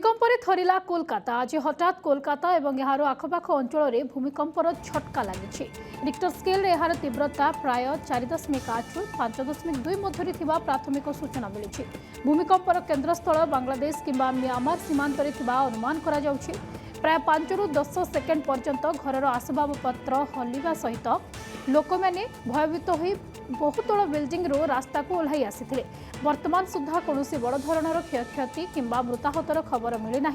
भूमिकंपरे थरिला कोलकाता। आज हठात कोलकाता और यार आखपाख अंचल में भूमिकंपर झटका लगी। रिक्टर स्केल यार तीव्रता प्राय 4.8 रु 5.2 मध्य प्राथमिक सूचना मिली। भूमिकंपर केन्द्रस्थल बांग्लादेश किंबा म्यांमार सीमांत अनुमान करा जाउछि। प्राय 5 रु 10 सेकेंड पर्यंत घरर आसबाबपत्र हलिबा सहित लोक मैंने भयभीत हो बहुत बिल्डिंग रो रास्ता को ओह्लाई आसी। वर्तमान सुधा कौन बड़ धरणर क्षयक्षति किंबा मृताहतर खबर मिलना,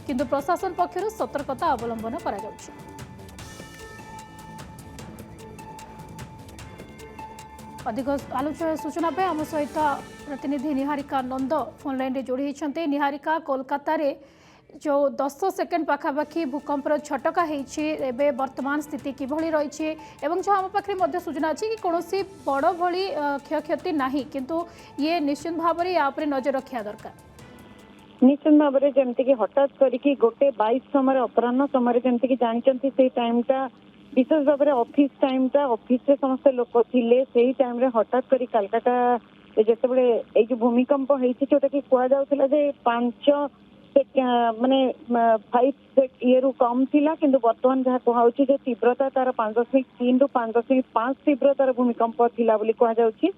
किंतु प्रशासन पक्षर सतर्कता अवलंबन करा जाउछि। अधिक आलोचना सूचना पे आम सहित प्रतिनिधि निहारिका नंद फोन लाइन रे जोड़ी होती। निहारिका, कोलकाता रे जो 10 सेकेंड पाखापाखि भूकंपर झटका होबे वर्तमान स्थिति किभली रही एवं जो आम पाखे सूचना अच्छी कि कौन बड़ भली क्षयक्षति नहीं, किंतु ये निश्चित भाव में या नजर रखा दरकार। निश्चित भाव में जमती कि हठात करके 1:22 समय अपराह समय जमती जानते से टाइमटा विशेष भाव में ऑफिस टाइमटा ऑफिस रे समस्त लोक थिले से टाइम रे हठात करी कलकाता जेतेबेले ए जो भूमिकंप होईछि जोटा कि कुआ जाउथिला जे 5 माने 5 ये रु कम थिला, किंतु वर्तमान जहाँ कहूँ जो तीव्रता तार 5.3 रु 5.5 तीव्रतार भूमिकंप थिला बोली कह जाउछि।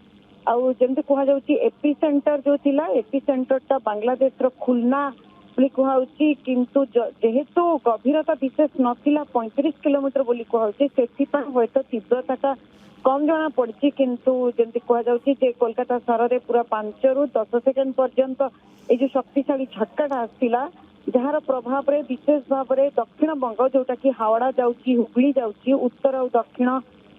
आउ जेमति कह जाउछि एपी सेंटर जो थिला एपी सेंटर टा बांग्लादेश रो खुलना बोली कहउछि, किंतु जेहेतु गभीरता विशेष नथिला 35 किलोमीटर बोली कहउछि सेथि पर होयतो तीव्रता कम जना पड़ी, किंतु जमती कह जाउछि जे कोलकाता शहर रे पूरा 5 रु 10 सेकेंड पर्यंत ये जो शक्तिशाली झटकाटा आसला जार प्रभाव रे विशेष भाव में दक्षिण बंग जोटा कि हावड़ा जाउछि, हुबली जाउछि, उत्तर और दक्षिण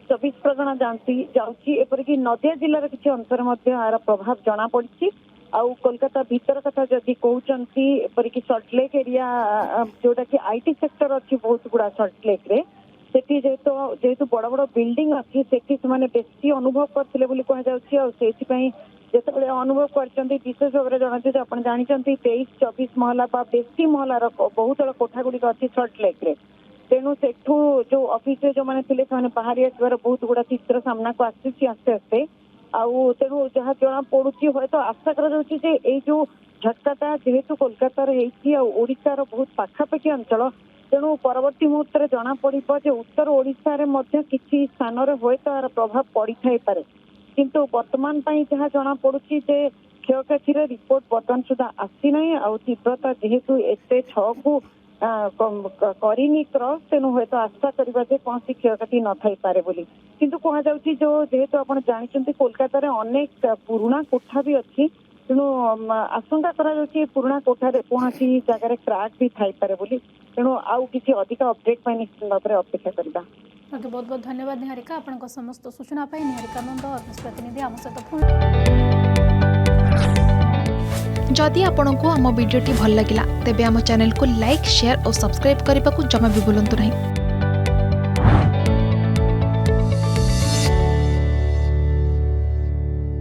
24 परगना जाउछि एपरिक नदिया जिलार किसी अंशर यार प्रभाव जना पड़ी। आउ कोलकाता भीतर कथा जदि कहउचंती एपरिक सल्टलेक एरिया जोटा कि आईटी सेक्टर अच्छी बहुत गुड़ा सल्टलेक रे सेठी जेहेतु बड़ बड़ बिल्डिंग अच्छी सेठी से बेसी अनुभव करथिले बोली कह जाउछि। और सेठी जिते अनुभव कर विशेष भाव में जनाते आप जानते 23-24 महला बेसी महलार बहुत कोठा गुड़िक अच्छी सल्टलेक रे, तेणु सेठू जो ऑफिस जो मैंने थे बाहरी आसबार बहुत गुड़ा चित्र सामना को आसी आस्ते आस्ते आउ तेणु जहाँ जना पड़ुची हूँ तो आशा कर जो झटकाटा जेहेतु कोलकाता ओडिशार बहुत पाखापाखि अंचल, तेणु परवर्ती मुहूर्त में जना पड़ो जे उत्तर ओडिशा रे मध्य किसी स्थान हुए तो यार प्रभाव पड़ी थाई पारे, किंतु वर्तमान जहाँ जना पड़ुची जे क्षयक्षति रिपोर्ट बर्तमान सुधा आसी ना। आ तीव्रता जेहेतु एत 6 को करिनी क्रॉस, तेणु हूँ तो आशा करवा कौन क्षयक्षति न थी पारे बोली, किंतु कह जाउछि जो जेहेतु आप जानते कोलकाता रे अनेक पुराना कोठा भी अच्छी, तेणु आशंका करा पुराना कोठार कौन जगह क्राक भी थाई पारे बोली, तेणु आउ किसी अधिक अपडेट निश्चित भाव में अपेक्षा करबा। बहुत बहुत धन्यवाद निहारिका, आपन समस्त सूचना पाई। निहारिका नंद प्रतिनिधि आम सहित। जदि आपंक आम भिडी भल लगा तेब आम चैनल को लाइक, शेयर और सब्सक्राइब करने को जमा भी भूलु नहीं।